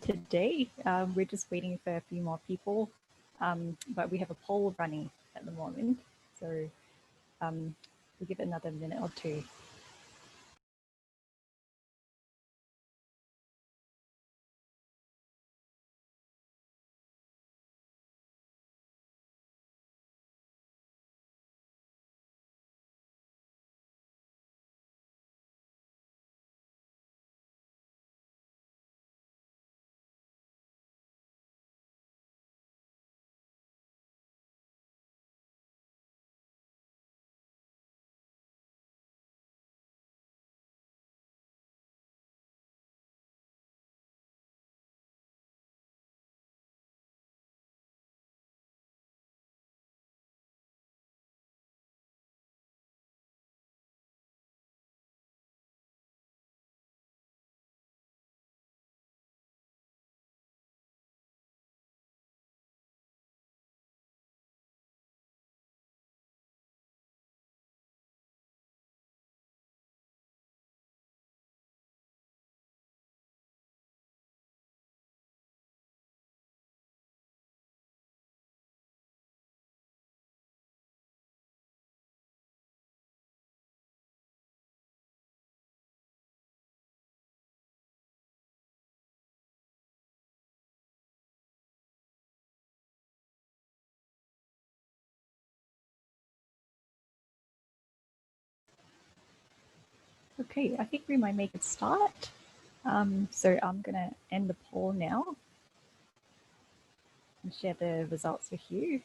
today. We're just waiting for a few more people, but we have a poll running at the moment. So we'll give it another minute or two. Okay, I think we might make it start. So I'm going to end the poll now and share the results with you.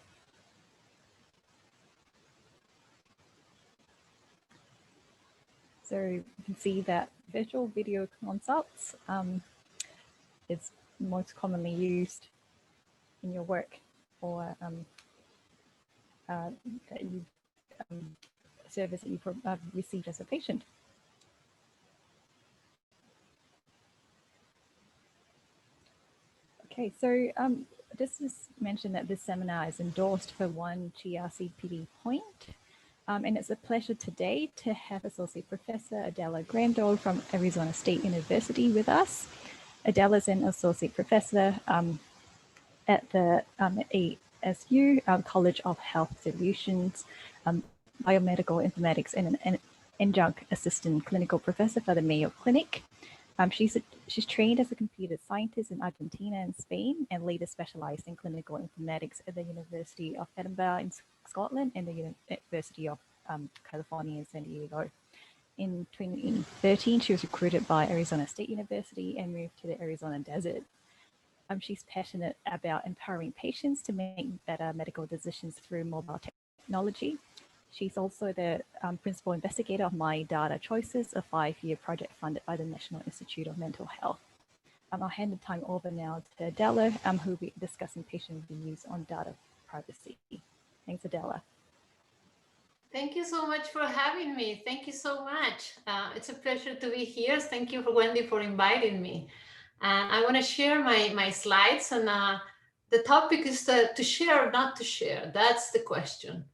So you can see that virtual video consults is most commonly used in your work or that you service that you received as a patient. Okay, so this is mentioned that this seminar is endorsed for one GRCPD point. And it's a pleasure today to have Associate Professor Adela Grando from Arizona State University with us. Adela is an Associate Professor at the ASU College of Health Solutions, Biomedical Informatics, and an adjunct assistant clinical professor for the Mayo Clinic. She's trained as a computer scientist in Argentina and Spain, and later specialized in clinical informatics at the University of Edinburgh in Scotland and the University of California in San Diego. In 2013, she was recruited by Arizona State University and moved to the Arizona desert. She's passionate about empowering patients to make better medical decisions through mobile technology. She's also the principal investigator of My Data Choices, a 5-year project funded by the National Institute of Mental Health. I'll hand the time over now to Adela, who will be discussing patient views on data privacy. Thanks, Adela. Thank you so much for having me. Thank you so much. It's a pleasure to be here. Thank you, Wendy, for inviting me. And I want to share my slides, and the topic is to share or not to share. That's the question.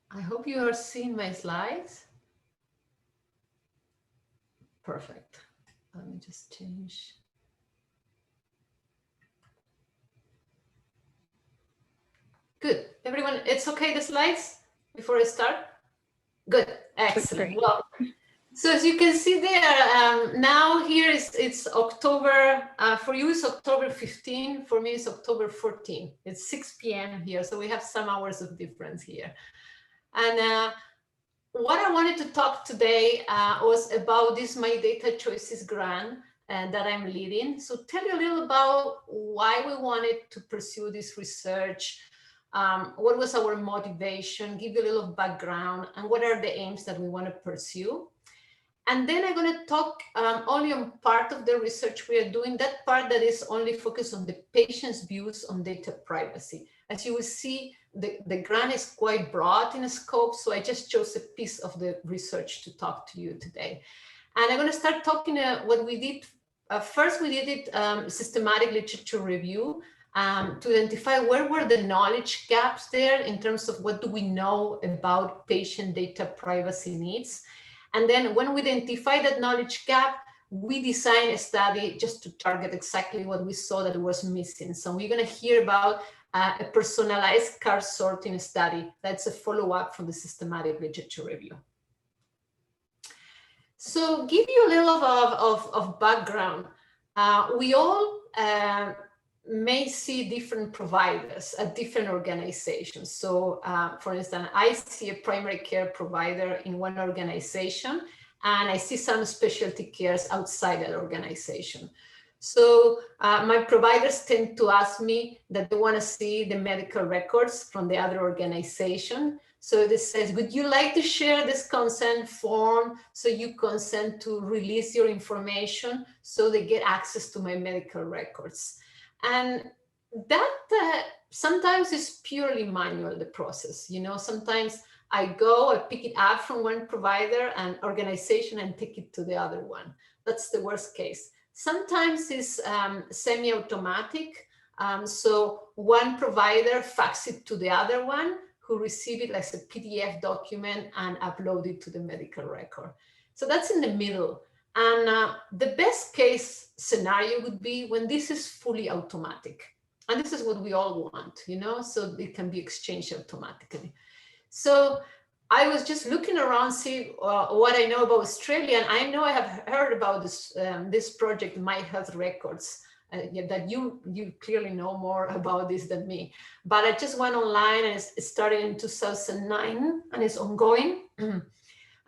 I hope you are seeing my slides. Perfect. Let me just change. Good. Everyone, it's okay, the slides, before I start? Good. Excellent. Well, so as you can see there, now here it's October, for you it's October 15, for me it's October 14. It's 6 p.m. here, so we have some hours of difference here. And what I wanted to talk today was about this My Data Choices grant that I'm leading. So tell you a little about why we wanted to pursue this research, what was our motivation, give you a little background, and what are the aims that we want to pursue. And then I'm going to talk only on part of the research we are doing, that part that is only focused on the patient's views on data privacy. As you will see, the grant is quite broad in scope, so I just chose a piece of the research to talk to you today. And I'm going to start talking what we did. First, we did it systematic literature review to identify where were the knowledge gaps there in terms of what do we know about patient data privacy needs. And then when we identify that knowledge gap, we design a study just to target exactly what we saw that was missing. So we're going to hear about a personalized card sorting study. That's a follow-up from the systematic literature review. So give you a little of background. We all may see different providers at different organizations. So for instance, I see a primary care provider in one organization, and I see some specialty cares outside that organization. So my providers tend to ask me that they want to see the medical records from the other organization. So this says, would you like to share this consent form so you consent to release your information so they get access to my medical records? And that sometimes is purely manual, the process. You know, sometimes I pick it up from one provider and organization and take it to the other one. That's the worst case. Sometimes it's semi-automatic. So one provider faxes it to the other one, who receive it as a PDF document and upload it to the medical record. So that's in the middle. And the best case scenario would be when this is fully automatic. And this is what we all want, you know, so it can be exchanged automatically. So I was just looking around, see what I know about Australia. And I know I have heard about this project, My Health Records, that you clearly know more about this than me. But I just went online, and it started in 2009 and it's ongoing.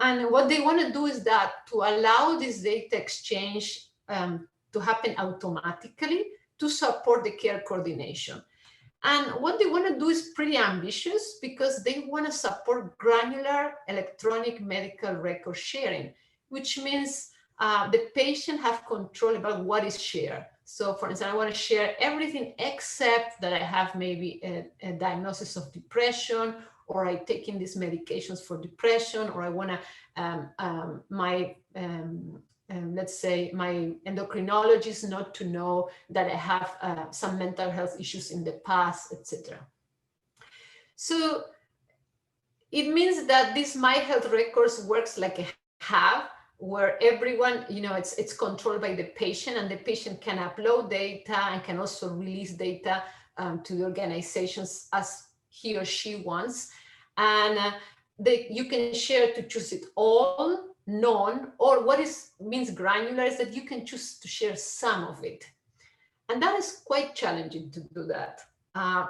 And what they want to do is that to allow this data exchange to happen automatically to support the care coordination. And what they want to do is pretty ambitious, because they want to support granular electronic medical record sharing, which means the patient have control about what is shared. So for instance, I want to share everything except that I have maybe a diagnosis of depression, or I taking these medications for depression, or I want to, let's say my endocrinologist not to know that I have some mental health issues in the past, etc. So it means that this My Health Records works like a hub, where everyone, you know, it's controlled by the patient, and the patient can upload data and can also release data to the organizations as he or she wants. And you can share to choose it all, none, or what means granular is that you can choose to share some of it. And that is quite challenging to do that.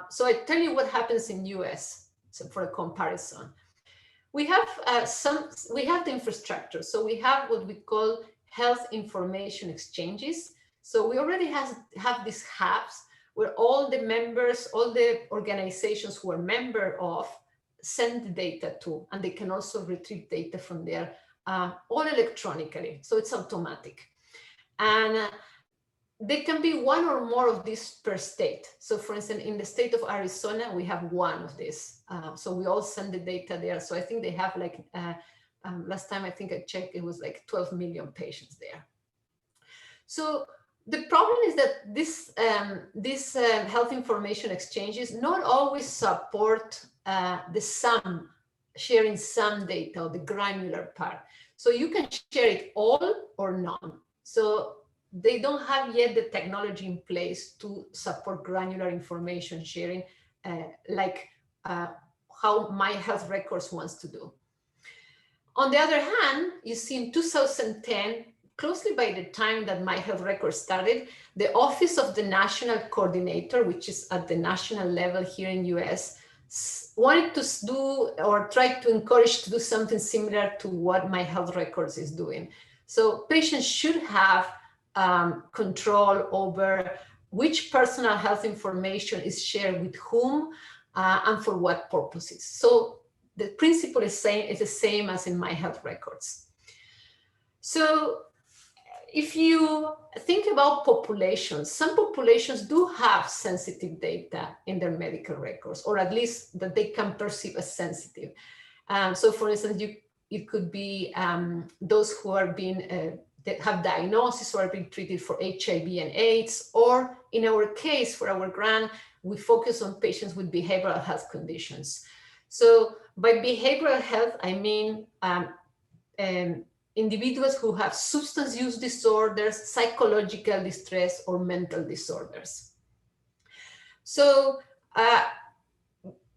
So I tell you what happens in US, so for a comparison. We have the infrastructure. So we have what we call health information exchanges. So we already have these hubs where all the members, all the organizations who are member of send the data to, and they can also retrieve data from there, all electronically. So it's automatic. And there can be one or more of these per state. So for instance, in the state of Arizona, we have one of these. So we all send the data there. So I think they have like, last time I think I checked, it was like 12 million patients there. So the problem is that this health information exchanges not always support sharing some data, or the granular part. So you can share it all or none. So they don't have yet the technology in place to support granular information sharing like how My Health Records wants to do. On the other hand, you see in 2010, closely by the time that My Health Records started, the Office of the National Coordinator, which is at the national level here in US, wanted to do or try to encourage to do something similar to what My Health Records is doing. So patients should have control over which personal health information is shared with whom and for what purposes. So the principle is the same as in My Health Records. So if you think about populations, some populations do have sensitive data in their medical records, or at least that they can perceive as sensitive. So for instance, it could be those who are being that have diagnosis or are being treated for HIV and AIDS, or in our case, for our grant, we focus on patients with behavioral health conditions. So by behavioral health, I mean individuals who have substance use disorders, psychological distress, or mental disorders. So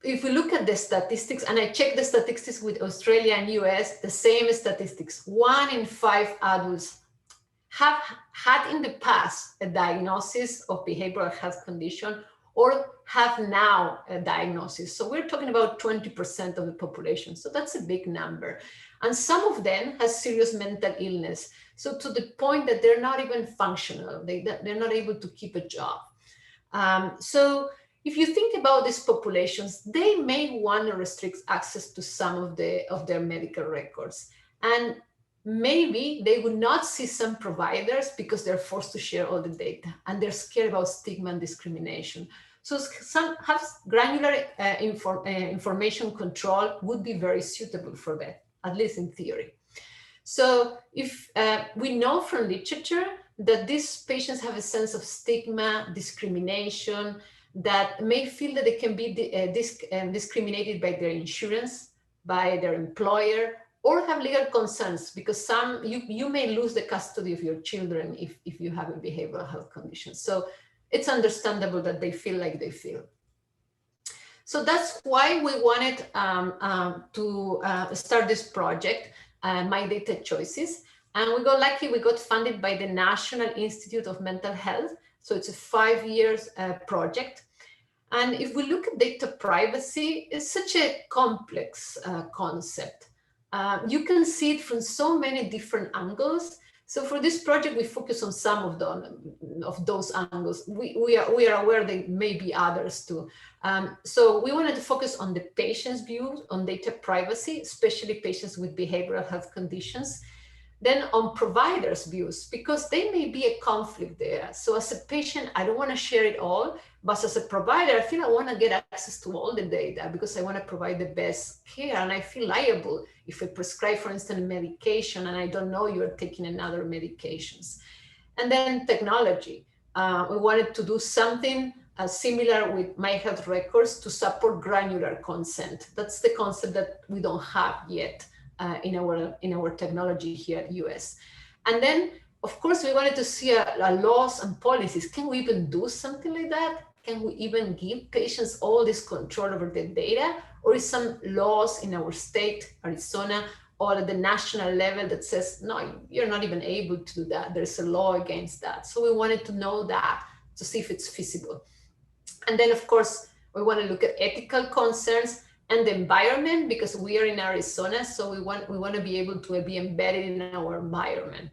if we look at the statistics, and I checked the statistics with Australia and US, the same statistics, 1 in 5 adults have had in the past a diagnosis of behavioral health condition or have now a diagnosis. So we're talking about 20% of the population. So that's a big number. And some of them has serious mental illness. So to the point that they're not even functional, they're not able to keep a job. So if you think about these populations, they may want to restrict access to some of their medical records. And maybe they would not see some providers because they're forced to share all the data and they're scared about stigma and discrimination. So some have granular information control would be very suitable for that, at least in theory. So if we know from literature that these patients have a sense of stigma, discrimination, that may feel that they can be discriminated by their insurance, by their employer, or have legal concerns, because you may lose the custody of your children if you have a behavioral health condition. So it's understandable that they feel like they feel. So that's why we wanted to start this project, My Data Choices. And we got lucky, we got funded by the National Institute of Mental Health. So it's a 5-year project. And if we look at data privacy, it's such a complex concept. You can see it from so many different angles. So for this project, we focus on some of those angles. We are aware there may be others too. So we wanted to focus on the patient's view on data privacy, especially patients with behavioral health conditions. Then on providers' views, because there may be a conflict there. So as a patient, I don't want to share it all, but as a provider, I feel I want to get access to all the data because I want to provide the best care, and I feel liable if I prescribe, for instance, medication and I don't know you're taking another medications. And then technology. We wanted to do something similar with My Health Records to support granular consent. That's the concept that we don't have yet. In our technology here at US. And then, of course, we wanted to see laws and policies. Can we even do something like that? Can we even give patients all this control over the data? Or is some laws in our state, Arizona, or at the national level that says, no, you're not even able to do that. There's a law against that. So we wanted to know that to see if it's feasible. And then, of course, we want to look at ethical concerns and the environment, because we are in Arizona, so we want to be able to be embedded in our environment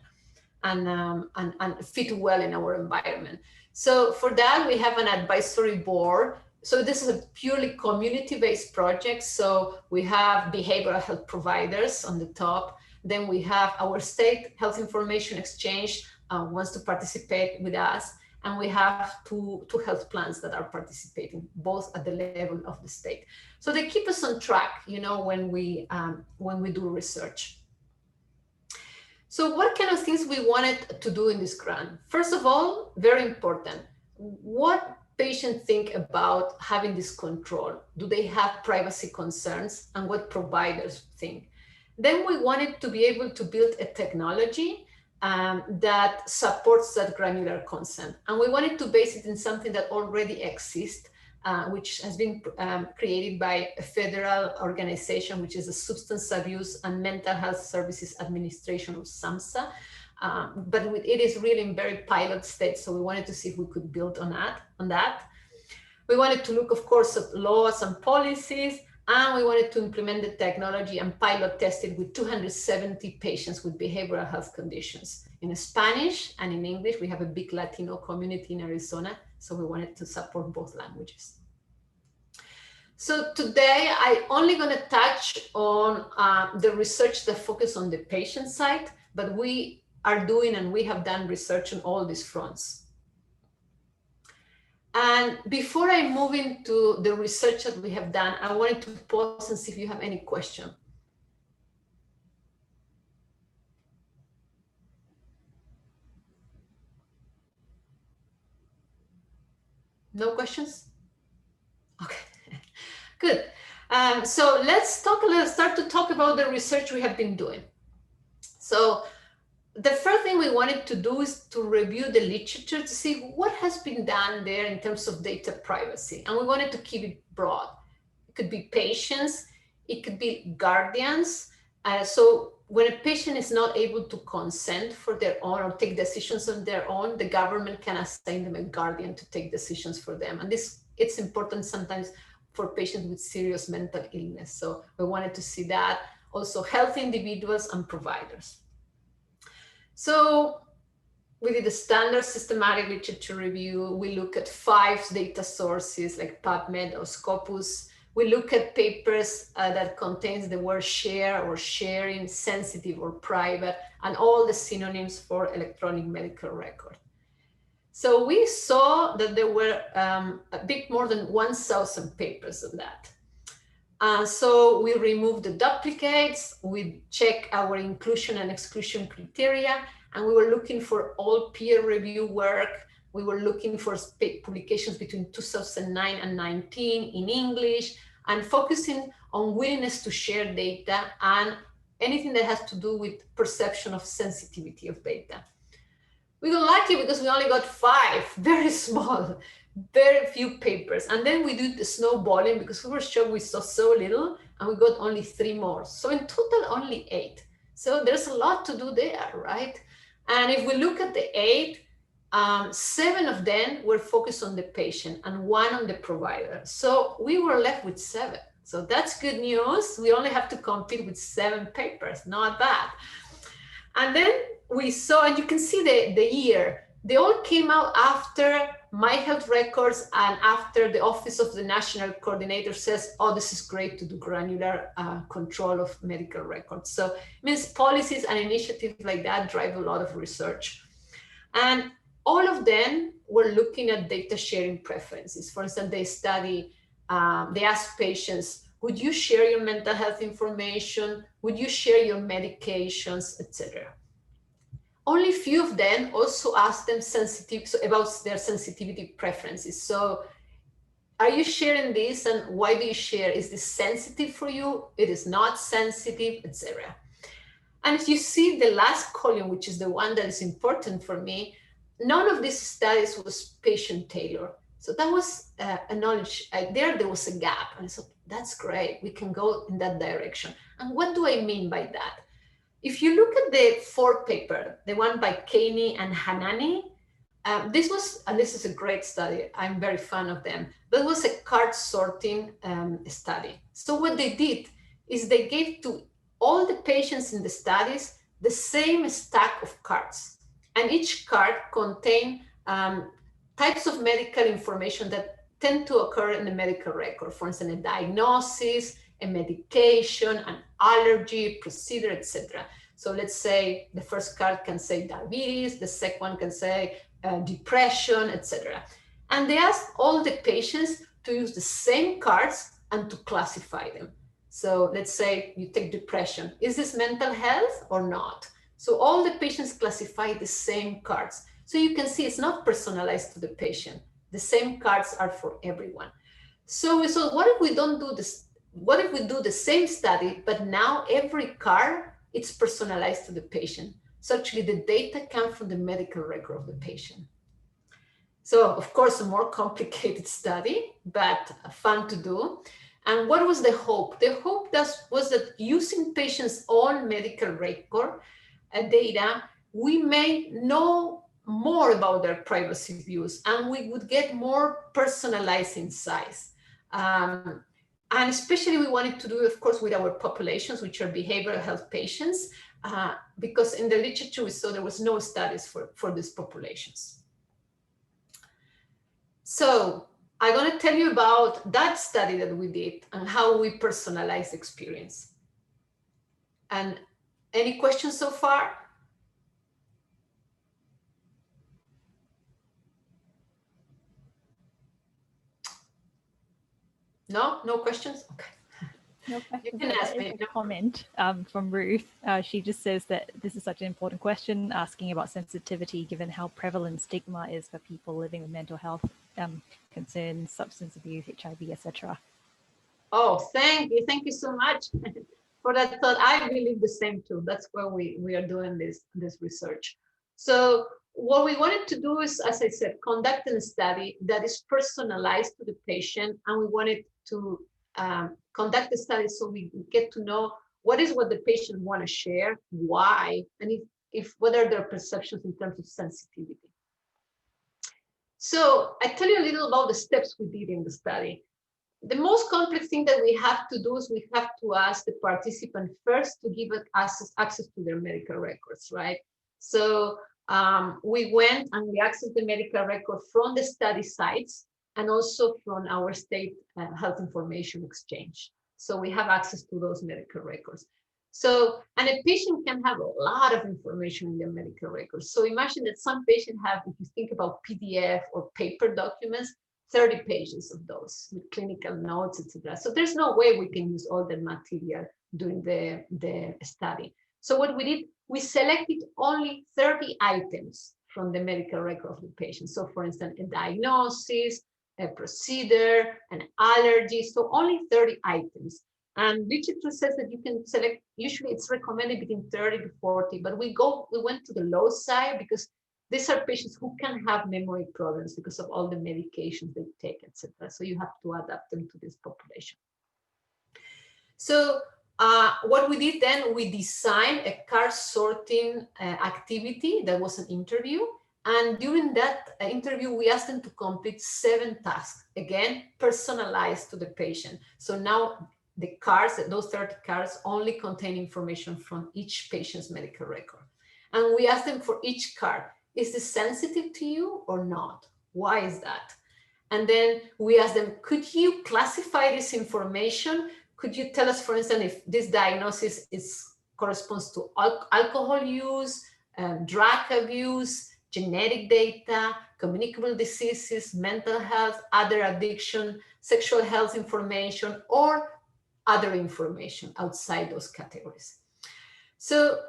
and fit well in our environment. So for that, we have an advisory board. So this is a purely community-based project. So we have behavioral health providers on the top. Then we have our state health information exchange wants to participate with us. And we have two health plans that are participating, both at the level of the state. So they keep us on track, when we do research. So what kind of things we wanted to do in this grant? First of all, very important, what patients think about having this control? Do they have privacy concerns? And what providers think? Then we wanted to be able to build a technology that supports that granular consent. And we wanted to base it in something that already exists, which has been created by a federal organization, which is the Substance Abuse and Mental Health Services Administration, of SAMHSA. But it is really in very pilot state. So we wanted to see if we could build on that. We wanted to look, of course, at laws and policies. And we wanted to implement the technology and pilot test it with 270 patients with behavioral health conditions in Spanish and in English. We have a big Latino community in Arizona, so we wanted to support both languages. So today, I'm only going to touch on the research that focuses on the patient side, but we are doing and we have done research on all these fronts. And before I move into the research that we have done, I wanted to pause and see if you have any question. No questions? Okay, good. So let's start to talk about the research we have been doing. So the first thing we wanted to do is to review the literature to see what has been done there in terms of data privacy. And we wanted to keep it broad. It could be patients, it could be guardians. So when a patient is not able to consent for their own or take decisions on their own, the government can assign them a guardian to take decisions for them. And it's important sometimes for patients with serious mental illness. So we wanted to see that. Also healthy individuals and providers. So we did a standard systematic literature review. We look at 5 data sources like PubMed or Scopus. We look at papers that contains the word share or sharing, sensitive or private, and all the synonyms for electronic medical record. So we saw that there were a bit more than 1,000 papers on that. So we removed the duplicates, we checked our inclusion and exclusion criteria, and we were looking for all peer review work. We were looking for publications between 2009 and 19 in English, and focusing on willingness to share data and anything that has to do with perception of sensitivity of data. We got lucky because we only got 5, very small, very few papers. And then we did the snowballing because we were sure we saw so little, and we got only 3 more. So in total, only 8. So there's a lot to do there, right? And if we look at the 8, 7 of them were focused on the patient and 1 on the provider. So we were left with 7. So that's good news. We only have to compete with 7 papers, not bad. And then we saw, and you can see the year, they all came out after My Health Records and after the Office of the National Coordinator says, oh, this is great to do granular control of medical records. So it means policies and initiatives like that drive a lot of research. And all of them were looking at data sharing preferences. For instance, they asked patients, would you share your mental health information? Would you share your medications, etc.? Only few of them also asked them about their sensitivity preferences. So are you sharing this, and why do you share? Is this sensitive for you? It is not sensitive, etc. And if you see the last column, which is the one that is important for me, none of these studies was patient-tailored. So that was a knowledge, there was a gap. And I thought, that's great, we can go in that direction. And what do I mean by that? If you look at the 4th paper, the one by Kaney and Hanani, this is a great study, I'm very fan of them. That was a card sorting study. So what they did is they gave to all the patients in the studies the same stack of cards. And each card contained types of medical information that tend to occur in the medical record. For instance, a diagnosis, a medication, an allergy, procedure, etc. So let's say the first card can say diabetes, the second one can say depression, etc. And they asked all the patients to use the same cards and to classify them. So let's say you take depression. Is this mental health or not? So all the patients classify the same cards. So you can see it's not personalized to the patient. The same cards are for everyone. So what if we don't do this? What if we do the same study, but now every card, it's personalized to the patient? So actually the data come from the medical record of the patient. So of course, a more complicated study, but fun to do. And what was the hope? The hope was that using patients' own medical record data, we may know more about their privacy views, and we would get more personalized insights. And especially we wanted to do, of course, with our populations, which are behavioral health patients, because in the literature we saw there was no studies for these populations. So I'm going to tell you about that study that we did and how we personalize experience. And any questions so far? No questions? Okay. No question. You can ask me. A comment from Ruth. She just says that this is such an important question, asking about sensitivity, given how prevalent stigma is for people living with mental health concerns, substance abuse, HIV, etc. Oh, thank you so much. for that thought. I believe the same too. That's why we are doing this research. So what we wanted to do is, as I said, conduct a study that is personalized to the patient, and we wanted to conduct a study so we get to know what is what the patient want to share, why, and if what are their perceptions in terms of sensitivity. So I tell you a little about the steps we did in the study. The most complex thing that we have to do is we have to ask the participant first to give us access to their medical records, right? So we went and we accessed the medical record from the study sites and also from our state health information exchange. So we have access to those medical records. So, and a patient can have a lot of information in their medical records. So imagine that some patients have, if you think about PDF or paper documents, 30 pages of those with clinical notes, etc. So there's no way we can use all that material during the study. So what we did, we selected only 30 items from the medical record of the patient. So for instance, a diagnosis, a procedure, an allergy, so only 30 items. And literature says that you can select, usually it's recommended between 30 to 40, but we went to the low side because these are patients who can have memory problems because of all the medications they take, etc. So you have to adapt them to this population. So what we did then, we designed a card sorting activity that was an interview. And during that interview, we asked them to complete 7 tasks, again, personalized to the patient. So now the cards, those 30 cards, only contain information from each patient's medical record. And we asked them for each card, is this sensitive to you or not? Why is that? And then we asked them, could you classify this information? Could you tell us, for instance, if this diagnosis corresponds to alcohol use, drug abuse, genetic data, communicable diseases, mental health, other addiction, sexual health information, or other information outside those categories? So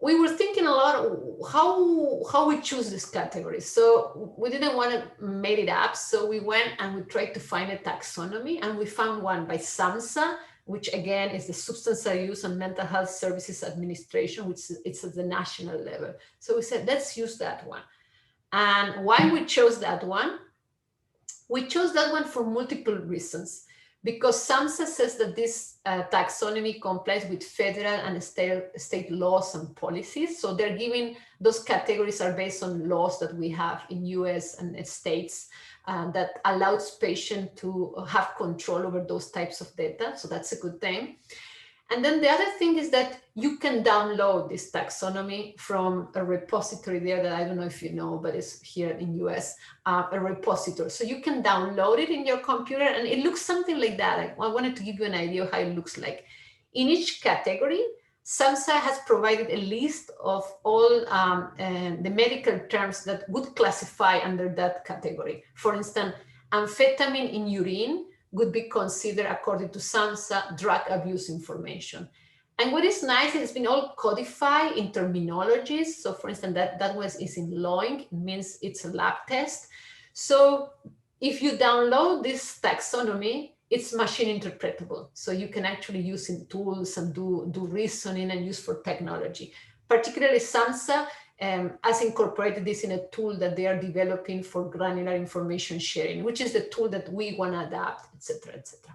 we were thinking a lot how we choose these categories. So we didn't want to make it up. So we went and we tried to find a taxonomy, and we found one by SAMHSA, which again is the Substance Abuse and Mental Health Services Administration, which it's at the national level. So we said, let's use that one. And why we chose that one? We chose that one for multiple reasons. Because SAMHSA says that this taxonomy complies with federal and state laws and policies. So they're giving, those categories are based on laws that we have in US and states that allows patients to have control over those types of data. So that's a good thing. And then the other thing is that you can download this taxonomy from a repository there that I don't know if you know, but it's here in US, a repository. So you can download it in your computer, and it looks something like that. I wanted to give you an idea of how it looks like. In each category, SAMHSA has provided a list of all the medical terms that would classify under that category. For instance, amphetamine in urine would be considered, according to SAMHSA, drug abuse information. And what is nice is it's been all codified in terminologies. So for instance, that one is in LOINC, it means it's a lab test. So if you download this taxonomy, it's machine interpretable. So you can actually use in tools and do reasoning and use for technology. Particularly SAMHSA has incorporated this in a tool that they are developing for granular information sharing, which is the tool that we want to adapt, etc., etc.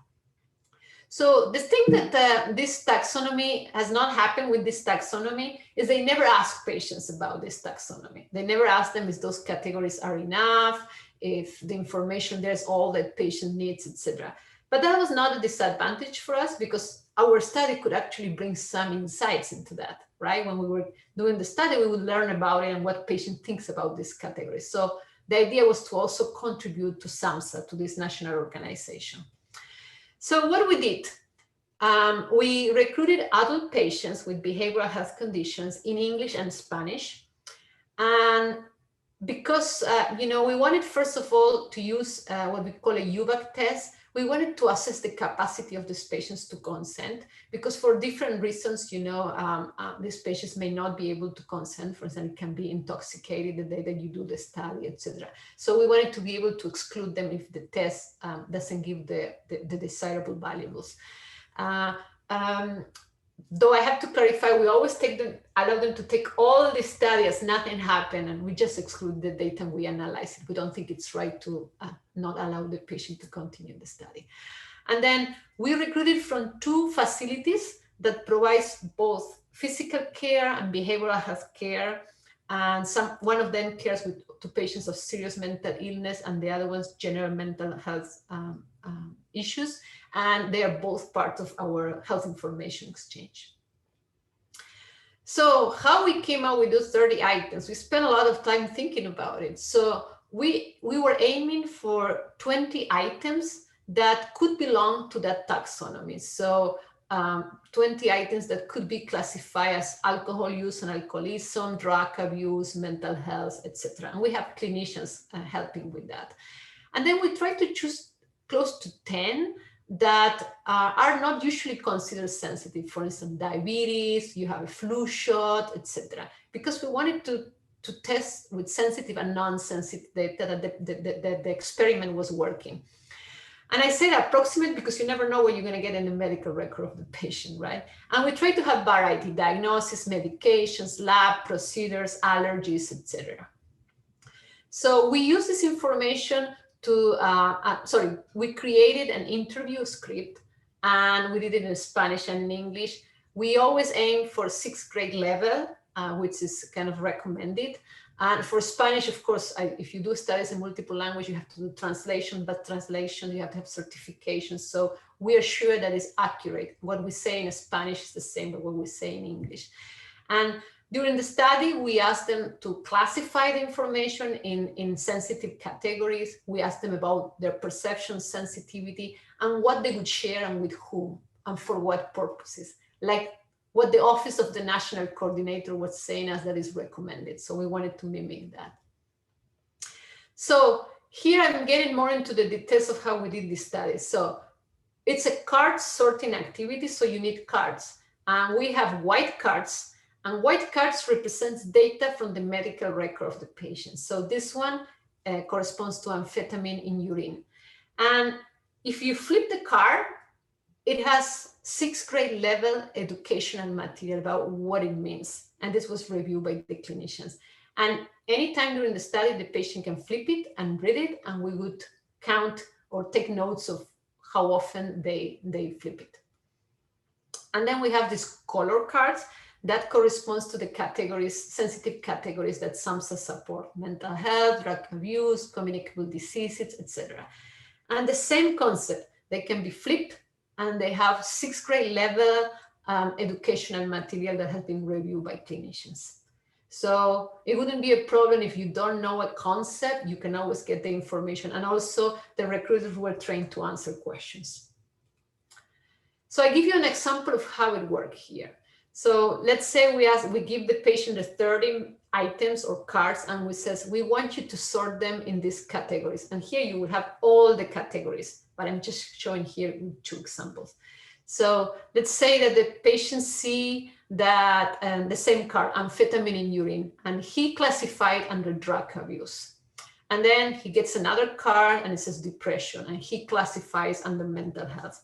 So the thing that this taxonomy has not happened with this taxonomy is they never ask patients about this taxonomy. They never ask them if those categories are enough, if the information there's all that patient needs, etc. But that was not a disadvantage for us because our study could actually bring some insights into that, right? When we were doing the study, we would learn about it and what patient thinks about this category. So the idea was to also contribute to SAMHSA, to this national organization. So what we did, we recruited adult patients with behavioral health conditions in English and Spanish. And because, we wanted, first of all, to use what we call a UBAC test. We wanted to assess the capacity of these patients to consent, because for different reasons, these patients may not be able to consent. For instance, it can be intoxicated the day that you do the study, etc. So we wanted to be able to exclude them if the test doesn't give the desirable valuables. though I have to clarify, we always allow them to take all the study as nothing happened, and we just exclude the data and we analyze it. We don't think it's right to not allow the patient to continue the study. And then we recruited from 2 facilities that provides both physical care and behavioral health care. And one of them cares to patients of serious mental illness, and the other one's general mental health issues. And they are both part of our health information exchange. So how we came up with those 30 items, we spent a lot of time thinking about it. So we were aiming for 20 items that could belong to that taxonomy. So 20 items that could be classified as alcohol use and alcoholism, drug abuse, mental health, etc. And we have clinicians helping with that. And then we try to choose close to 10 that are not usually considered sensitive. For instance, diabetes, you have a flu shot, etc. Because we wanted to test with sensitive and non-sensitive data that the experiment was working. And I said approximate because you never know what you're going to get in the medical record of the patient, right? And we try to have variety, diagnosis, medications, lab procedures, allergies, etc. So we use this information to, we created an interview script, and we did it in Spanish and in English. We always aim for 6th grade level, which is kind of recommended. And for Spanish, of course, if you do studies in multiple language, you have to do translation, but translation, you have to have certification. So we are sure that it's accurate. What we say in Spanish is the same as what we say in English. And during the study, we asked them to classify the information in sensitive categories. We asked them about their perception, sensitivity, and what they would share and with whom and for what purposes. Like what the Office of the National Coordinator was saying as that is recommended. So we wanted to mimic that. So here I'm getting more into the details of how we did this study. So it's a card sorting activity, so you need cards. And we have white cards, and white cards represents data from the medical record of the patient. So this one corresponds to amphetamine in urine. And if you flip the card, it has 6th grade level educational material about what it means. And this was reviewed by the clinicians. And anytime during the study, the patient can flip it and read it, and we would count or take notes of how often they flip it. And then we have these color cards that corresponds to the categories, sensitive categories that SAMHSA support: mental health, drug abuse, communicable diseases, etc. And the same concept, they can be flipped, and they have 6th grade level educational material that has been reviewed by clinicians. So it wouldn't be a problem if you don't know a concept, you can always get the information. And also the recruiters were trained to answer questions. So I give you an example of how it works here. So let's say we give the patient the 30 items or cards, and we says, we want you to sort them in these categories. And here you will have all the categories, but I'm just showing here 2 examples. So let's say that the patient see that the same card, amphetamine in urine, and he classified under drug abuse. And then he gets another card and it says depression, and he classifies under mental health.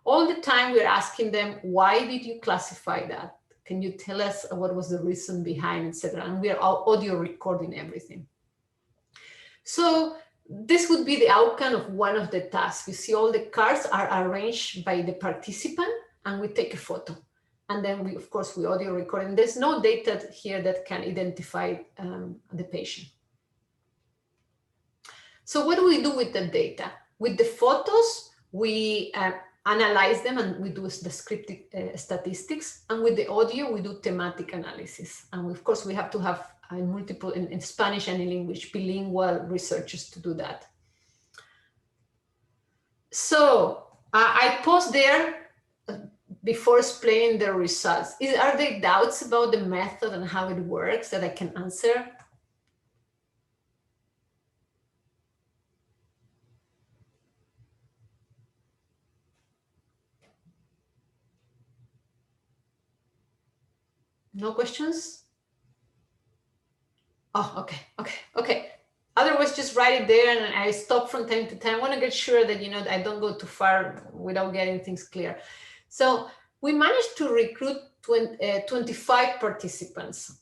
All the time we're asking them, why did you classify that? Can you tell us what was the reason behind, etc.? And we are audio recording everything. So this would be the outcome of one of the tasks. You see all the cards are arranged by the participant, and we take a photo. And then we, of course, we audio record. And there's no data here that can identify the patient. So what do we do with the data? With the photos, we analyze them and we do descriptive statistics. And with the audio, we do thematic analysis. And of course, we have to have multiple in Spanish and in English, bilingual researchers to do that. So I paused there before explaining the results. Are there doubts about the method and how it works that I can answer? No questions? Oh, okay. Otherwise, just write it there, and I stop from time to time. I want to get sure that, I don't go too far without getting things clear. So we managed to recruit 25 participants.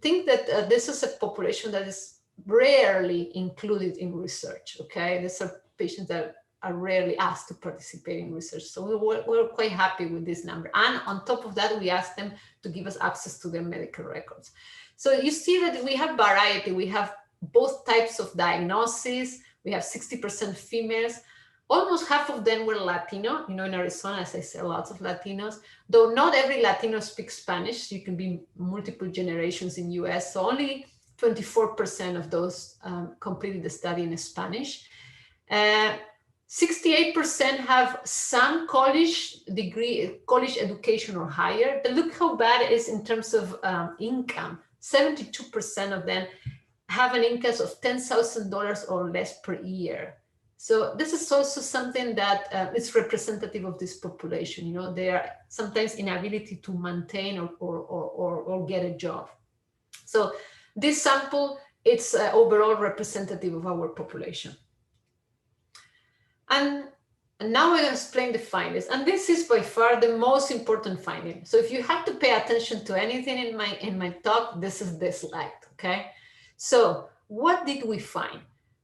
Think that this is a population that is rarely included in research, okay? These are patients that are rarely asked to participate in research. So we were quite happy with this number. And on top of that, we asked them to give us access to their medical records. So you see that we have variety. We have both types of diagnoses. We have 60% females. Almost half of them were Latino. You know, in Arizona, as I said, lots of Latinos, though not every Latino speaks Spanish. You can be multiple generations in US. So only 24% of those completed the study in Spanish. 68% have some college degree, college education or higher. But look how bad it is in terms of income. 72% of them have an income of $10,000 or less per year. So this is also something that is representative of this population. You know, they are sometimes inability to maintain or get a job. So this sample, it's overall representative of our population. And now I'm going to explain the findings. And this is by far the most important finding. So if you have to pay attention to anything in my talk, this is this slide, okay? So what did we find?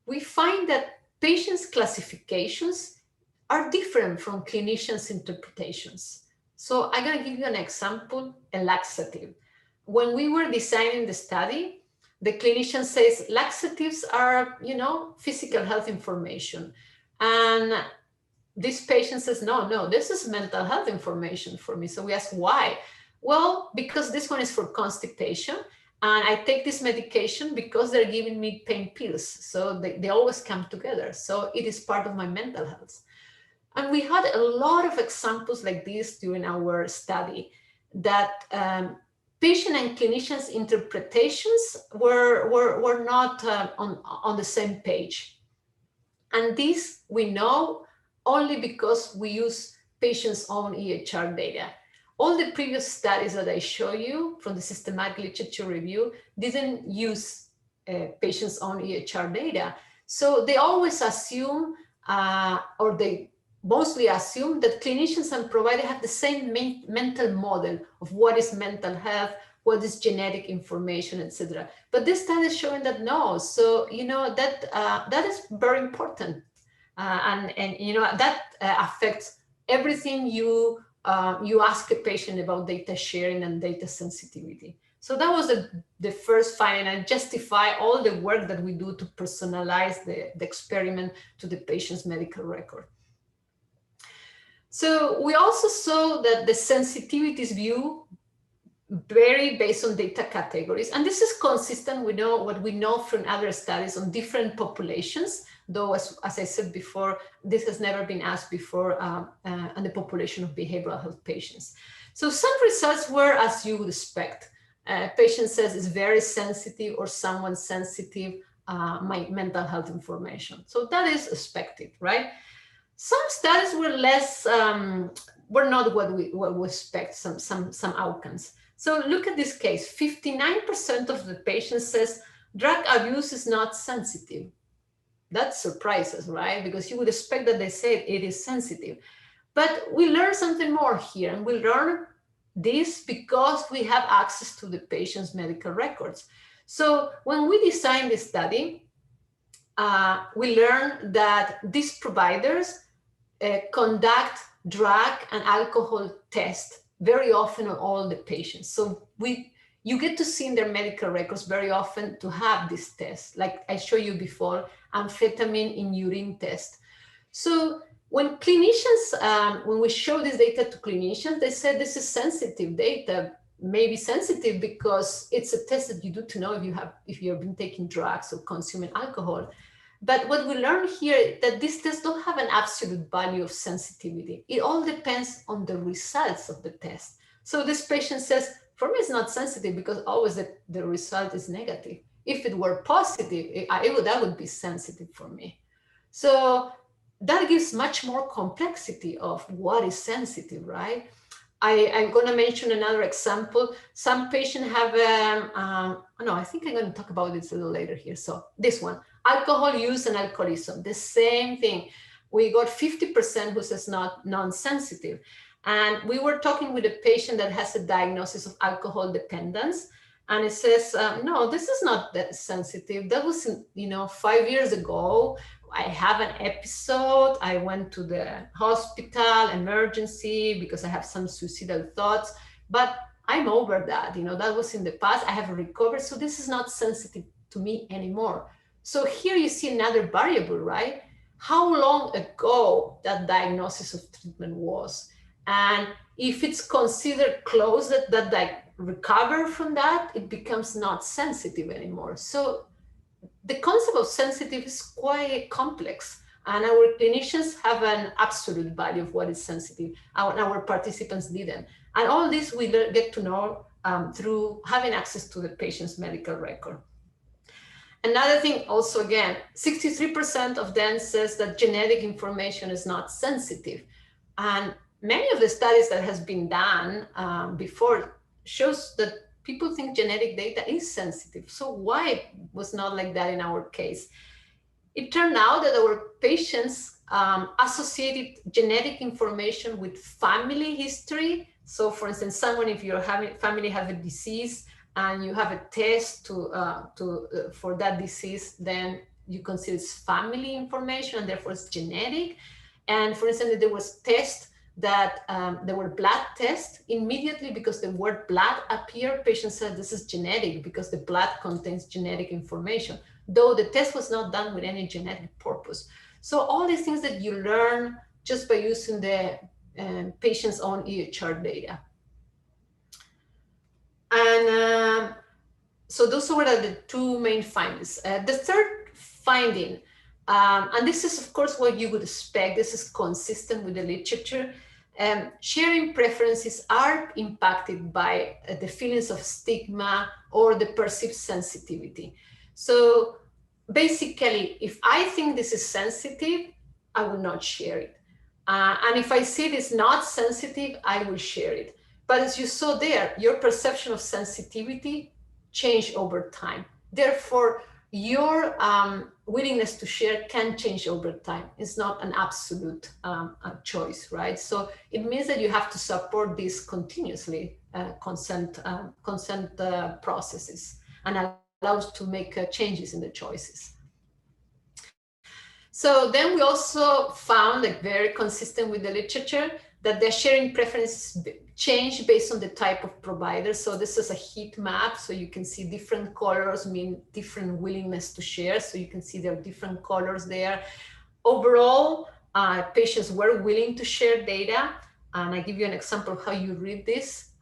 We find that patients' classifications are different from clinicians' interpretations. So I'm going to give you an example, a laxative. When we were designing the study, the clinician says laxatives are, you know, physical health information. And this patient says, no, this is mental health information for me. So we ask why? Well, because this one is for constipation. And I take this medication because they're giving me pain pills. So they always come together. So it is part of my mental health. And we had a lot of examples like this during our study that patient and clinicians' interpretations were not on the same page. And this we know only because we use patients' own EHR data. All the previous studies that I show you from the systematic literature review didn't use patients' own EHR data. So they always assume, or they mostly assume that clinicians and providers have the same mental model of what is mental health, what is genetic information, etc. But this study is showing that no. So, you know, that is very important. And you know, that affects everything you ask a patient about data sharing and data sensitivity. So that was the first finding, and justify all the work that we do to personalize the experiment to the patient's medical record. So we also saw that the sensitivities view vary based on data categories. And this is consistent with what we know from other studies on different populations, though as I said before, this has never been asked before on the population of behavioral health patients. So some results were as you would expect. A patient says it's very sensitive, or someone sensitive, my mental health information. So that is expected, right? Some studies were less, were not what we expect, some outcomes. So look at this case, 59% of the patients says drug abuse is not sensitive. That surprises, right? Because you would expect that they say it is sensitive. But we learn something more here, and we learn this because we have access to the patient's medical records. So when we designed the study, we learned that these providers conduct drug and alcohol tests very often on all the patients. So you get to see in their medical records very often to have this test, like I showed you before, amphetamine in urine test. So when clinicians, when we show this data to clinicians, they said this is sensitive data, maybe sensitive because it's a test that you do to know if you have been taking drugs or consuming alcohol. But what we learned here is that these tests don't have an absolute value of sensitivity. It all depends on the results of the test. So this patient says, for me, it's not sensitive because always the result is negative. If it were positive, that would be sensitive for me. So that gives much more complexity of what is sensitive, right? I'm going to mention another example. Some patients have, no, I think I'm going to talk about this a little later here. So this one, alcohol use and alcoholism, the same thing. We got 50% who says non-sensitive. And we were talking with a patient that has a diagnosis of alcohol dependence. And it says, no, this is not that sensitive. That was, 5 years ago. I have an episode. I went to the hospital, emergency, because I have some suicidal thoughts, but I'm over that. That was in the past. I have recovered. So this is not sensitive to me anymore. So here you see another variable, right? How long ago that diagnosis of treatment was. And if it's considered closed, that I recover from that, it becomes not sensitive anymore. So the concept of sensitive is quite complex, and our clinicians have an absolute value of what is sensitive, and our participants didn't. And all this we get to know through having access to the patient's medical record. Another thing also, again, 63% of them says that genetic information is not sensitive. And many of the studies that has been done before shows that people think genetic data is sensitive. So why was not like that in our case? It turned out that our patients associated genetic information with family history. So for instance, someone, if your family have a disease and you have a test for that disease, then you consider it's family information and therefore it's genetic. And for instance, there was tests that there were blood tests immediately because the word blood appeared. Patients said this is genetic because the blood contains genetic information, though the test was not done with any genetic purpose. So all these things that you learn just by using the patient's own EHR data. And so those were the two main findings. The third finding, and this is of course what you would expect, this is consistent with the literature, sharing preferences are impacted by the feelings of stigma or the perceived sensitivity. So basically, if I think this is sensitive, I will not share it. And if I see it is not sensitive, I will share it. But as you saw there, your perception of sensitivity change over time. Therefore, your willingness to share can change over time. It's not an absolute choice, right? So it means that you have to support this continuously, consent processes, and allows to make changes in the choices. So then we also found, like very consistent with the literature, that the sharing preferences change based on the type of provider. So this is a heat map. So you can see different colors mean different willingness to share. So you can see there are different colors there. Overall, patients were willing to share data. And I give you an example of how you read this.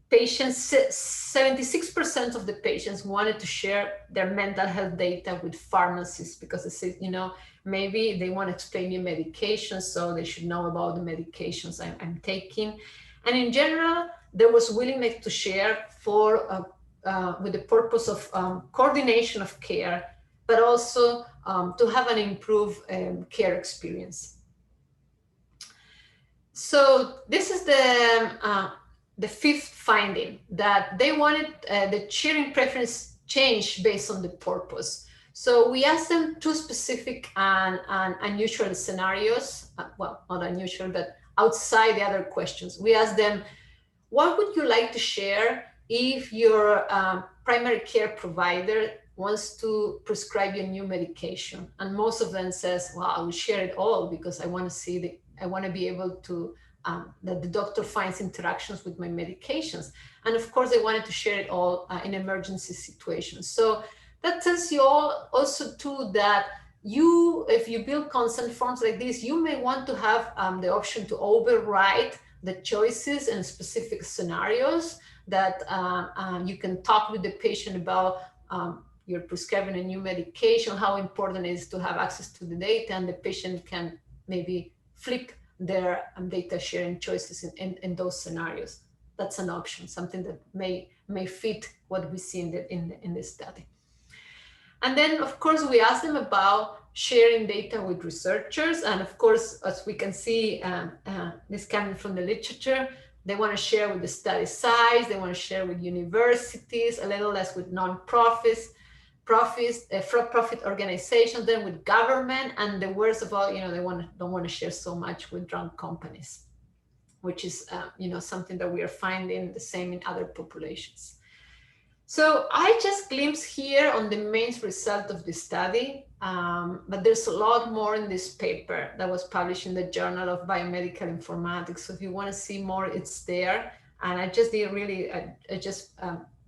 Patients, 76% of the patients wanted to share their mental health data with pharmacists because they said, maybe they want to explain me medications, so they should know about the medications I'm taking. And in general, there was willingness to share with the purpose of coordination of care, but also to have an improved care experience. So this is the fifth finding, that they wanted the sharing preference change based on the purpose. So we asked them two specific and unusual scenarios, well, not unusual, but outside the other questions. We asked them, what would you like to share if your primary care provider wants to prescribe you a new medication? And most of them says, well, I will share it all because I want to see I want to be able to that the doctor finds interactions with my medications. And of course, they wanted to share it all in emergency situations. So that tells you also too that if you build consent forms like this, you may want to have the option to override the choices in specific scenarios that you can talk with the patient about. You're prescribing a new medication, how important it is to have access to the data, and the patient can maybe flip their data sharing choices in those scenarios. That's an option, something that may fit what we see in this study. And then, of course, we asked them about sharing data with researchers. And of course, as we can see, this coming from the literature, they want to share with the study size, they want to share with universities, a little less with non-profits, for-profit organizations, then with government, and the worst of all, they don't want to share so much with drug companies. which is something that we are finding the same in other populations. So I just glimpsed here on the main result of the study, but there's a lot more in this paper that was published in the Journal of Biomedical Informatics. So if you want to see more, it's there. And I just did really, I just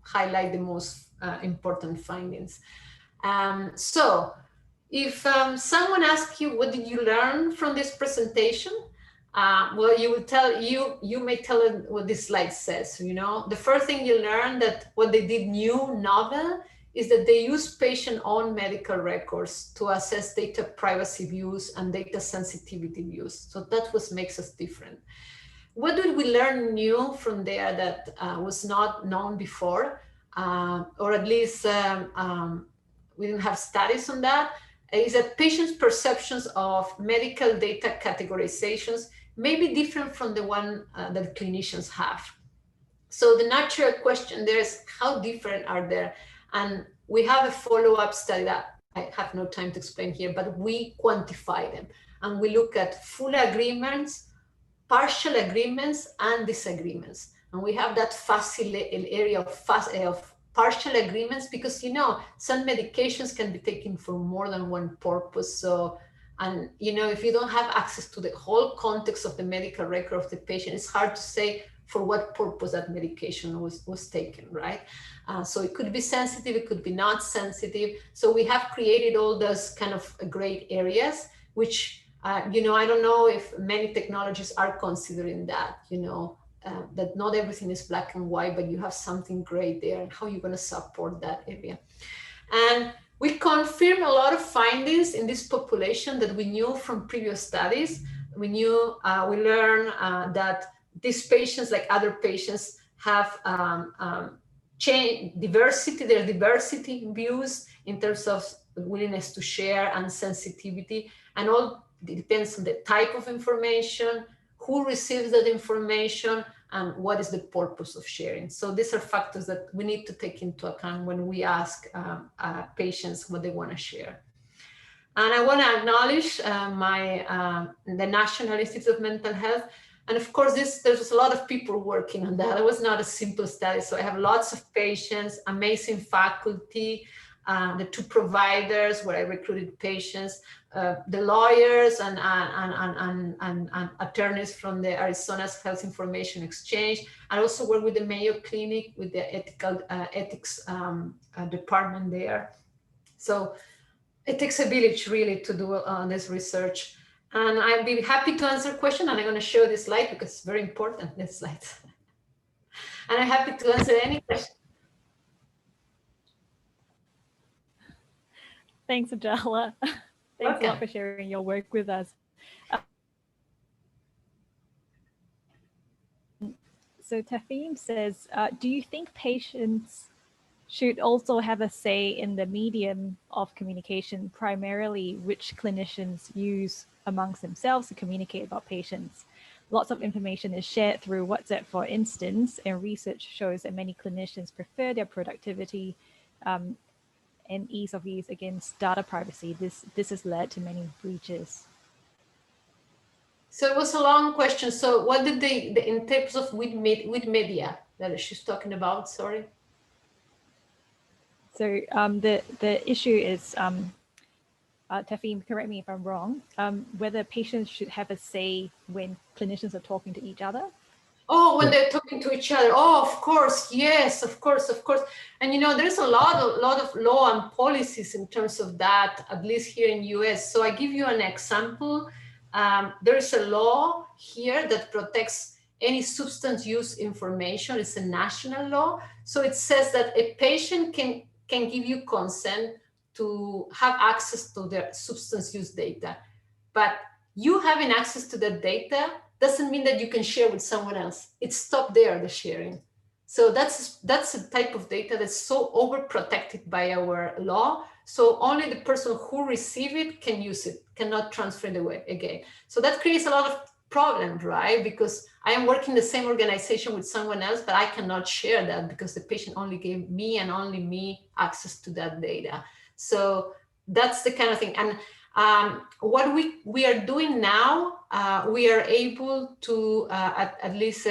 highlight the most important findings. So if someone asks you, what did you learn from this presentation? Well, you may tell it what this slide says. The first thing you learn that what they did new, novel, is that they use patient-owned medical records to assess data privacy views and data sensitivity views. So that's what makes us different. What did we learn new from there that was not known before, or at least we didn't have studies on that? Is that patients' perceptions of medical data categorizations may be different from the one that clinicians have. So the natural question there is, how different are they? And we have a follow-up study that I have no time to explain here, but we quantify them. And we look at full agreements, partial agreements, and disagreements. And we have that fuzzy area of partial agreements because, some medications can be taken for more than one purpose. So, and, if you don't have access to the whole context of the medical record of the patient, it's hard to say for what purpose that medication was taken, right? So it could be sensitive, it could be not sensitive. So we have created all those kind of gray areas, which, I don't know if many technologies are considering that, that not everything is black and white, but you have something gray there, and how you're going to support that area. And we confirm a lot of findings in this population that we knew from previous studies. We learned that these patients, like other patients, have their diversity in views in terms of willingness to share and sensitivity, and all depends on the type of information, who receives that information, and what is the purpose of sharing. So these are factors that we need to take into account when we ask patients what they want to share. And I want to acknowledge the National Institute of Mental Health. And of course, there's a lot of people working on that. It was not a simple study. So I have lots of patients, amazing faculty, the two providers where I recruited patients, the lawyers and attorneys from the Arizona's Health Information Exchange. I also work with the Mayo Clinic, with the ethics department there. So it takes a village really to do this research. And I'd be happy to answer questions, and I'm going to show this slide because it's very important, this slide. And I'm happy to answer any question. Thanks, Adela. Thanks a lot for sharing your work with us. So Tafim says, do you think patients should also have a say in the medium of communication, primarily which clinicians use amongst themselves to communicate about patients? Lots of information is shared through WhatsApp, for instance, and research shows that many clinicians prefer their productivity and ease of use against data privacy. This has led to many breaches. So it was a long question. So what did in terms of with media that she's talking about, sorry? So the issue is, Tafim, correct me if I'm wrong, whether patients should have a say when clinicians are talking to each other. Oh, when they're talking to each other. Oh, of course. Yes, of course. And, there's a lot of law and policies in terms of that, at least here in US. So I give you an example. There is a law here that protects any substance use information. It's a national law. So it says that a patient can give you consent to have access to their substance use data. But you having access to that data doesn't mean that you can share with someone else. It's stopped there, the sharing. So that's a type of data that's so overprotected by our law. So only the person who receives it can use it, cannot transfer it away again. So that creates a lot of problems, right? Because I am working the same organization with someone else, but I cannot share that because the patient only gave me and only me access to that data. So that's the kind of thing. And What we are doing now, we are able to at least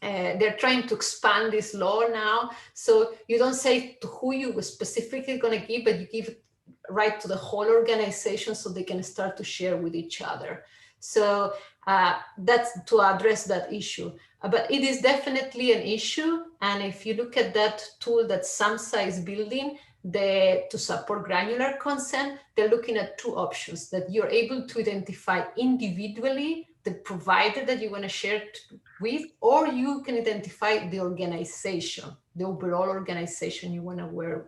they're trying to expand this law now. So you don't say to who you specifically going to give, but you give it right to the whole organization so they can start to share with each other. So that's to address that issue. But it is definitely an issue. And if you look at that tool that SAMHSA is building to support granular consent, they're looking at two options: that you're able to identify individually the provider that you want to share with, or you can identify the organization, the overall organization you want to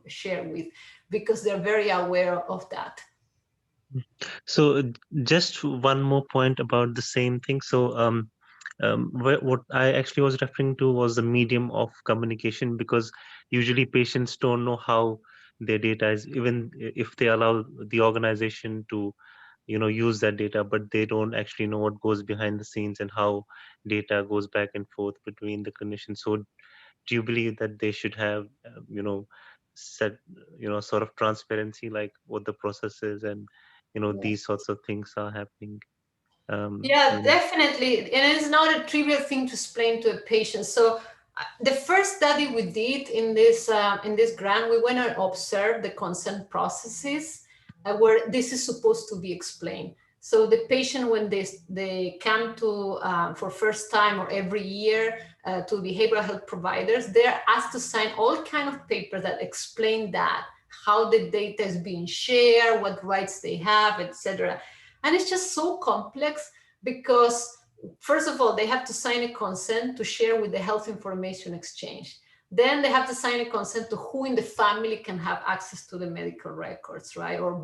share with, because they're very aware of that. So just one more point about the same thing. So what I actually was referring to was the medium of communication, because usually patients don't know how their data is, even if they allow the organization to use that data, but they don't actually know what goes behind the scenes and how data goes back and forth between the clinicians. So do you believe that they should have set sort of transparency, like what the process is, and these sorts of things are happening? Yeah, definitely. And it's not a trivial thing to explain to a patient. So the first study we did in this grant, we went and observed the consent processes where this is supposed to be explained. So the patient, when they come to for first time or every year to behavioral health providers, they're asked to sign all kind of papers that explain that, how the data is being shared, what rights they have, etc. And it's just so complex, because first of all, they have to sign a consent to share with the health information exchange. Then they have to sign a consent to who in the family can have access to the medical records, right? Or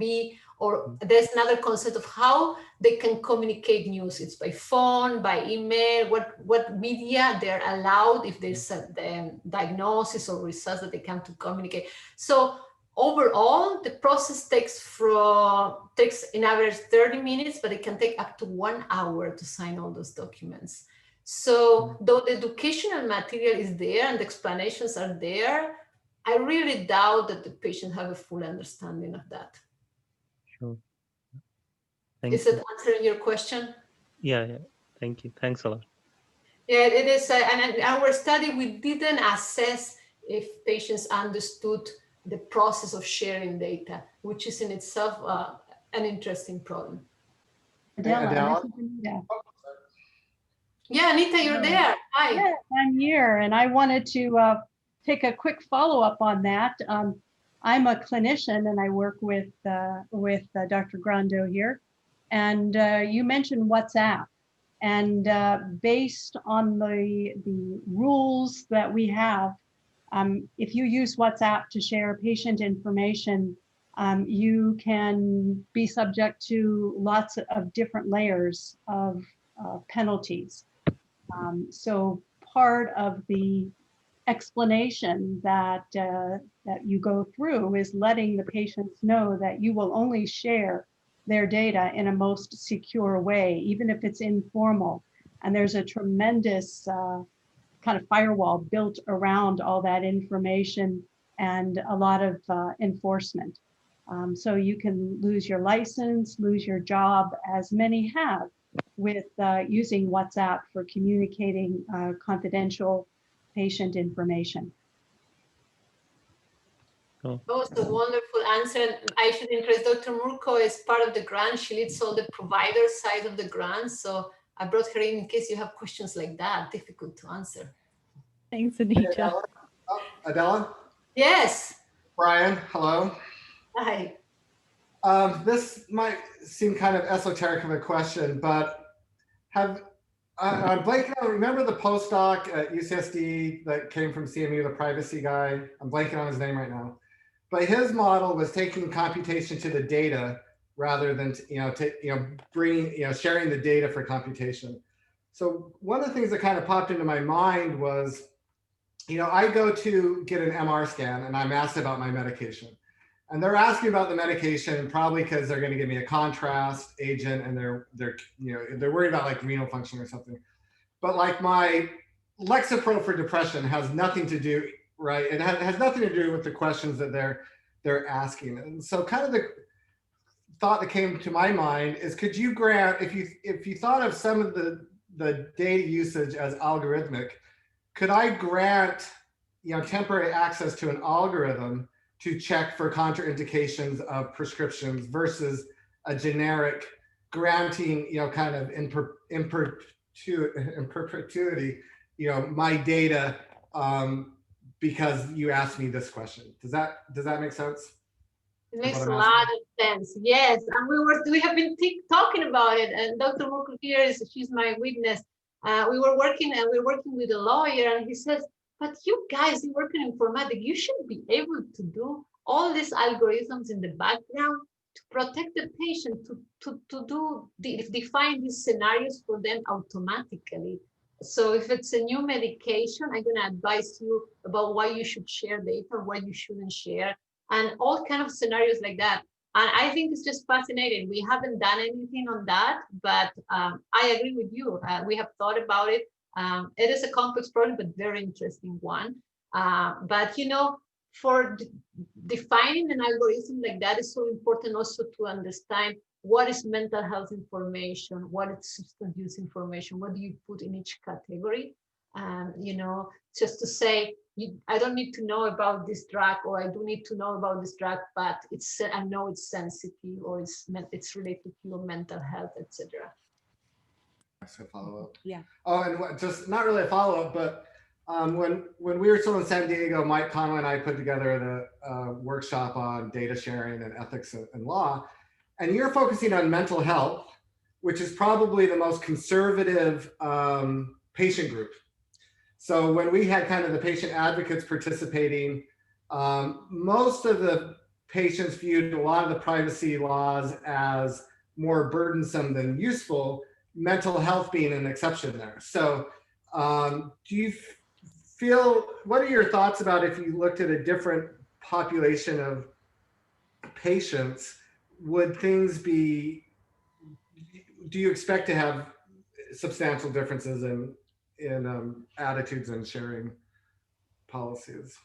there's another consent of how they can communicate news. It's by phone, by email, what media they're allowed, if there's a diagnosis or results that they can to communicate. So overall, the process takes in average 30 minutes, but it can take up to 1 hour to sign all those documents. So though the educational material is there and the explanations are there, I really doubt that the patient have a full understanding of that. Sure. Is it answering your question? Yeah. Thank you. Thanks a lot. Yeah, it is. And in our study, we didn't assess if patients understood the process of sharing data, which is in itself an interesting problem. Adela, this is Anita. Yeah, Anita, you're there. Hi. Yes, I'm here, and I wanted to take a quick follow-up on that. I'm a clinician, and I work with Dr. Grando here. And you mentioned WhatsApp. And based on the rules that we have, if you use WhatsApp to share patient information, you can be subject to lots of different layers of penalties. So part of the explanation that you go through is letting the patients know that you will only share their data in a most secure way, even if it's informal. And there's a tremendous kind of firewall built around all that information and a lot of enforcement. So you can lose your license, lose your job, as many have, with using WhatsApp for communicating confidential patient information. That was a wonderful answer. I should introduce Dr. Murko is part of the grant. She leads all the provider side of the grant. So I brought her in case you have questions like that, difficult to answer. Thanks, Anita. Hey, Adela? Oh, Adela? Yes. Brian, hello. Hi. This might seem kind of esoteric of a question, but I'm blanking on, remember the postdoc at UCSD that came from CMU, the privacy guy? I'm blanking on his name right now. But his model was taking computation to the data rather than sharing the data for computation. So one of the things that kind of popped into my mind was, I go to get an MR scan and I'm asked about my medication. And they're asking about the medication probably because they're going to give me a contrast agent, and they're worried about like renal function or something. But like my Lexapro for depression has nothing to do, right? It has nothing to do with the questions that they're asking. And so kind of thought that came to my mind is, could you grant, if you thought of some of the data usage as algorithmic, could I grant, temporary access to an algorithm to check for contraindications of prescriptions versus a generic granting, kind of in perpetuity, my data because you asked me this question. Does that make sense? It makes a lot of sense. Yes, and we have been talking about it, and Dr. Murku here she's my witness. We're working with a lawyer, and he says, but you guys, you work in informatics, you should be able to do all these algorithms in the background to protect the patient, to define these scenarios for them automatically. So if it's a new medication, I'm going to advise you about why you should share data, what you shouldn't share, and all kind of scenarios like that. And I think it's just fascinating. We haven't done anything on that, but I agree with you. We have thought about it. It is a complex problem, but very interesting one. But for defining an algorithm like that is so important also to understand what is mental health information, what is substance use information, what do you put in each category? Just to say, I don't need to know about this drug, or I do need to know about this drug, but I know it's sensitive, or it's related to your mental health, etc. So follow up. Yeah. Oh, and just not really a follow up, but when we were still in San Diego, Mike Conway and I put together the workshop on data sharing and ethics and law, and you're focusing on mental health, which is probably the most conservative patient group. So when we had kind of the patient advocates participating, most of the patients viewed a lot of the privacy laws as more burdensome than useful, mental health being an exception there. So do you feel, what are your thoughts about if you looked at a different population of patients, would things be, do you expect to have substantial differences in attitudes and sharing policies?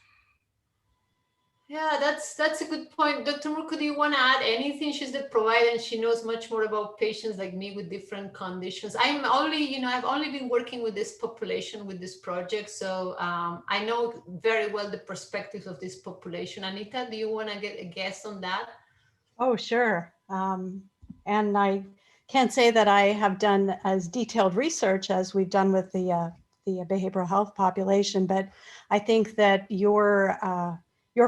Yeah, that's a good point. Dr. Murku, do you want to add anything? She's the provider and she knows much more about patients like me with different conditions. I've only been working with this population with this project. So I know very well the perspectives of this population. Anita, do you want to get a guess on that? Oh, sure. And I can't say that I have done as detailed research as we've done with the behavioral health population, but I think that your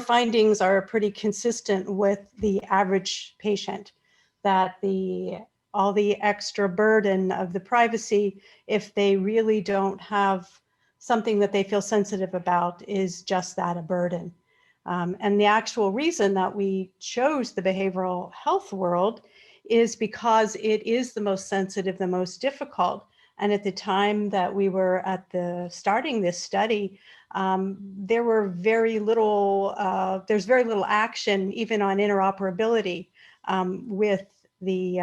findings are pretty consistent with the average patient, that all the extra burden of the privacy, if they really don't have something that they feel sensitive about, is just that, a burden. And the actual reason that we chose the behavioral health world is because it is the most sensitive, the most difficult. And at the time that we were starting this study, there's very little action even on interoperability with the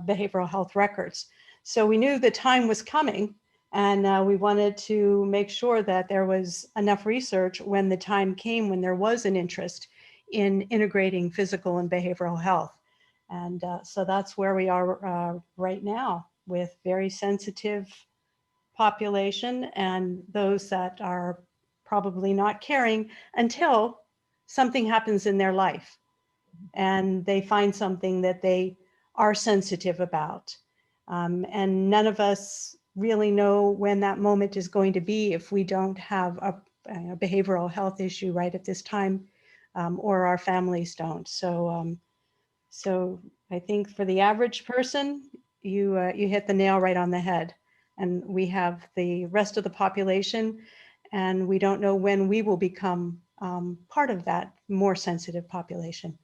behavioral health records. So we knew the time was coming, and we wanted to make sure that there was enough research when the time came, when there was an interest in integrating physical and behavioral health. And so that's where we are right now, with very sensitive population and those that are probably not caring until something happens in their life and they find something that they are sensitive about. And none of us really know when that moment is going to be if we don't have a behavioral health issue right at this time, or our families don't. So I think for the average person, you hit the nail right on the head. And we have the rest of the population, and we don't know when we will become part of that more sensitive population.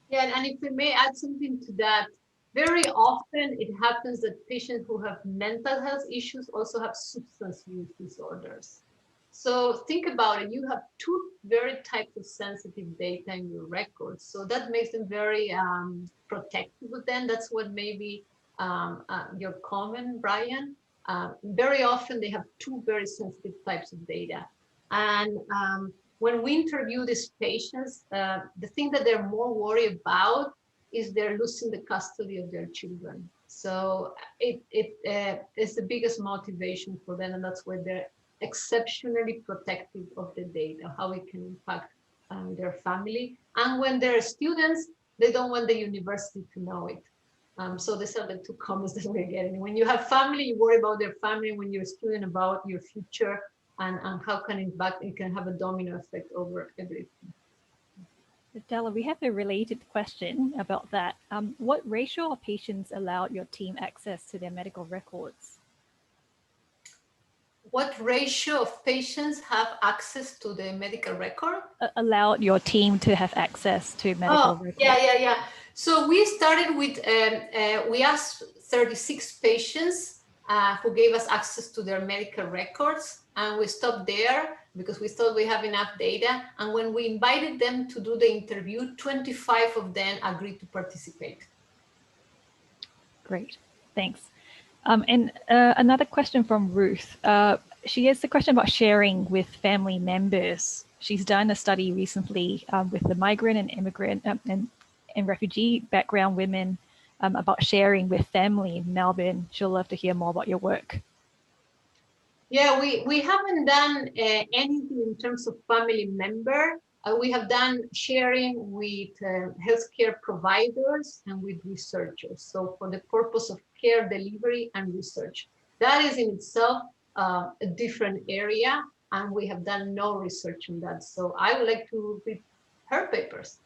Yeah, and if we may add something to that, very often it happens that patients who have mental health issues also have substance use disorders. So think about it, you have two very types of sensitive data in your records. So that makes them very protective of them. That's what maybe your comment, Brian. Very often they have two very sensitive types of data. And when we interview these patients, the thing that they're more worried about is they're losing the custody of their children. So it is the biggest motivation for them, and that's why they're exceptionally protective of the data, how it can impact their family. And when they're students, they don't want the university to know it. So these are the two comments that we're getting. When you have family, you worry about their family. When you're a student, about your future and how can it can have a domino effect over everything. Adela, we have a related question about that. What ratio of patients allowed your team access to their medical records? What ratio of patients have access to the medical record? Allowed your team to have access to medical records? Yeah. So we started with, we asked 36 patients who gave us access to their medical records, and we stopped there because we thought we have enough data. And when we invited them to do the interview, 25 of them agreed to participate. Great, thanks. And another question from Ruth. She has a question about sharing with family members. She's done a study recently with the migrant and immigrant and refugee background women about sharing with family in Melbourne. She'll love to hear more about your work. Yeah, we haven't done anything in terms of family member. We have done sharing with healthcare providers and with researchers. So for the purpose of care delivery and research. That is in itself a different area, and we have done no research on that. So I would like to read her papers.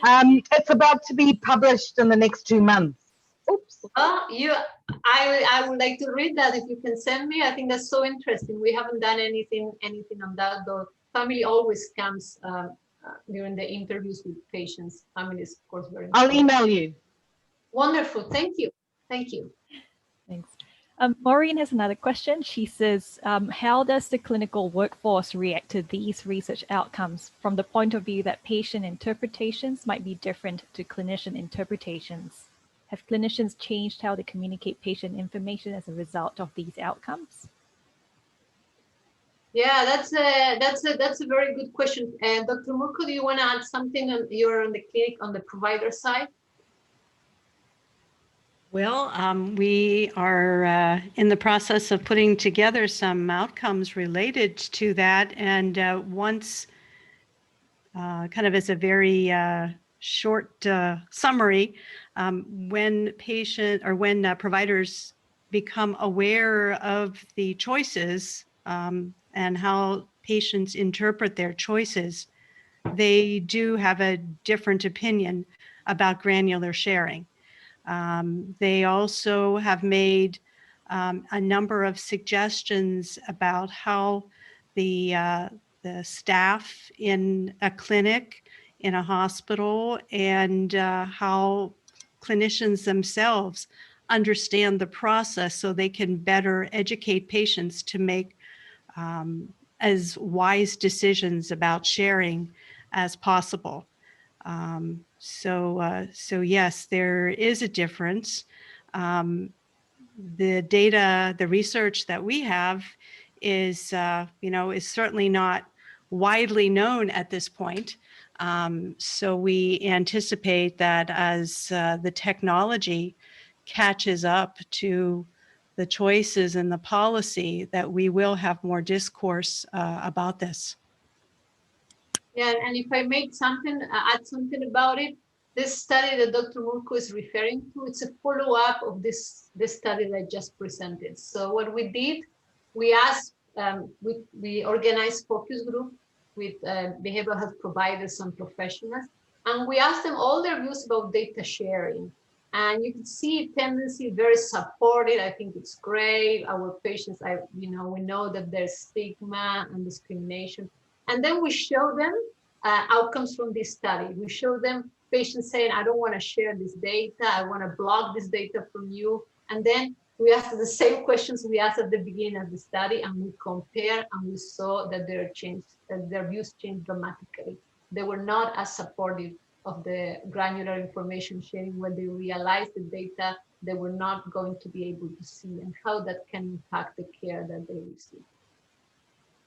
It's about to be published in the next 2 months. Oops. I would like to read that if you can send me. I think that's so interesting. We haven't done anything on that, though. Family always comes during the interviews with patients. Family is, of course, very important. I'll email you. Wonderful. Thank you. Thank you. Thanks. Maureen has another question. She says, how does the clinical workforce react to these research outcomes from the point of view that patient interpretations might be different to clinician interpretations? Have clinicians changed how they communicate patient information as a result of these outcomes? Yeah, that's a very good question. And Dr. Murko, do you want to add something? You're on the clinic on the provider side. Well, we are in the process of putting together some outcomes related to that. And once, kind of as a very short summary, when providers become aware of the choices and how patients interpret their choices, they do have a different opinion about granular sharing. They also have made a number of suggestions about how the staff in a clinic, in a hospital, and how clinicians themselves understand the process so they can better educate patients to make as wise decisions about sharing as possible. So yes, there is a difference. The data, the research that we have is, is certainly not widely known at this point. So we anticipate that as the technology catches up to the choices and the policy, that we will have more discourse about this. Yeah, and if I made something, add something about it, this study that Dr. Murko is referring to, it's a follow-up of this study that I just presented. So what we did, we asked, we organized focus group with behavioral health providers and professionals, and we asked them all their views about data sharing. And you can see a tendency, very supported. I think it's great. Our patients, we know that there's stigma and discrimination. And then we show them outcomes from this study. We show them patients saying, I don't want to share this data. I want to block this data from you. And then we asked the same questions we asked at the beginning of the study, and we compared, and we saw that their views changed dramatically. They were not as supportive of the granular information sharing when they realized the data they were not going to be able to see and how that can impact the care that they receive.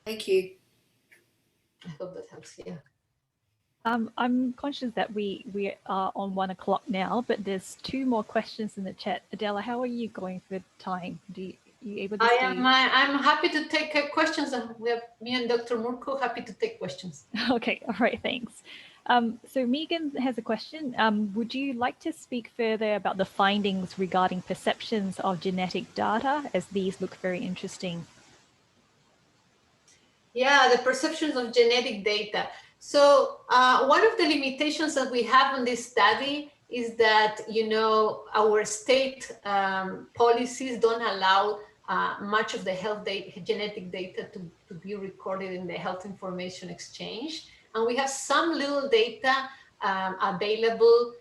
Thank you. I hope that helps. Yeah. I'm conscious that we are on 1 o'clock now, but there's 2 more questions in the chat. Adela, how are you going for time? You able to stay? I'm happy to take questions. We have me and Dr. Murko happy to take questions. Okay, all right, thanks. So Megan has a question. Would you like to speak further about the findings regarding perceptions of genetic data, as these look very interesting? Yeah, the perceptions of genetic data. So one of the limitations that we have on this study is that, our state policies don't allow much of the health data, genetic data to be recorded in the health information exchange. And we have some little data available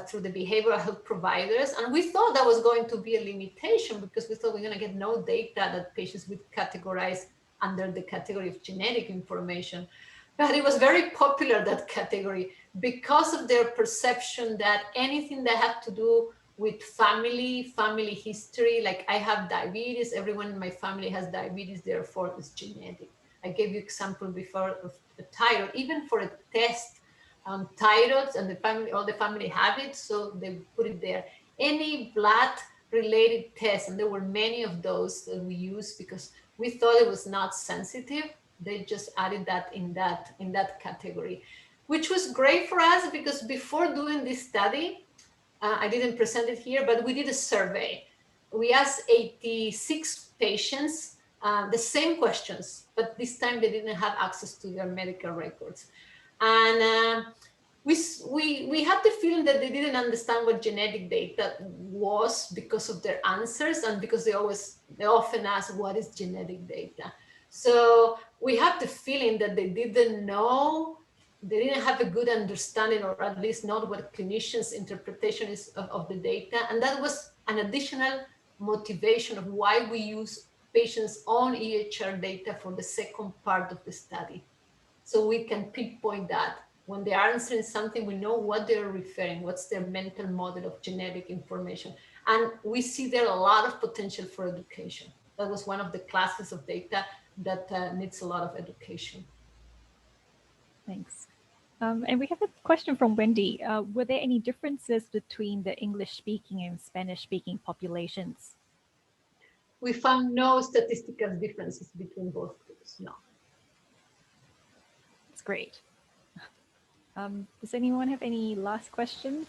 through the behavioral health providers. And we thought that was going to be a limitation because we thought we're going to get no data that patients would categorize under the category of genetic information. But it was very popular, that category, because of their perception that anything that had to do with family history, like I have diabetes, everyone in my family has diabetes, therefore it's genetic. I gave you example before of the thyroid, even for a test, thyroids and all the family have it, so they put it there. Any blood related tests, and there were many of those that we used because we thought it was not sensitive. They just added that in that category, which was great for us because before doing this study, I didn't present it here, but we did a survey. We asked 86 patients the same questions, but this time they didn't have access to their medical records. And we had the feeling that they didn't understand what genetic data was because of their answers and because they often ask, what is genetic data? So we have the feeling that they didn't know, they didn't have a good understanding, or at least not what clinicians' interpretation is of the data. And that was an additional motivation of why we use patients' own EHR data for the second part of the study. So we can pinpoint that. When they are answering something, we know what they're referring, what's their mental model of genetic information. And we see there a lot of potential for education. That was one of the classes of data that needs a lot of education. Thanks. And we have a question from Wendy. Were there any differences between the English-speaking and Spanish-speaking populations? We found no statistical differences between both groups, no. That's great. Does anyone have any last questions?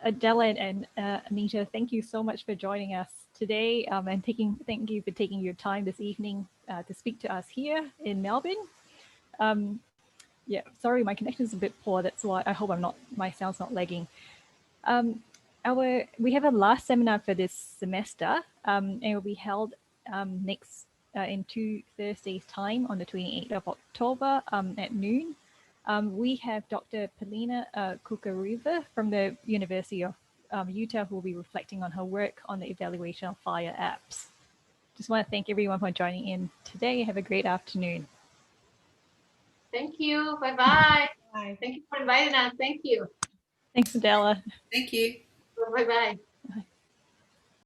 Adela and Anita, thank you so much for joining us today, and thank you for taking your time this evening to speak to us here in Melbourne. Yeah, sorry, my connection is a bit poor. That's why I hope my sound's not lagging. We have a last seminar for this semester, and it will be held in 2 Thursdays' time on the 28th of October at noon. We have Dr. Polina Kukaruva from the University of Utah, who will be reflecting on her work on the evaluation of FHIR apps. Just want to thank everyone for joining in today. Have a great afternoon. Thank you. Bye-bye. Bye. Thank you for inviting us. Thank you. Thanks, Adela. Thank you. Bye-bye.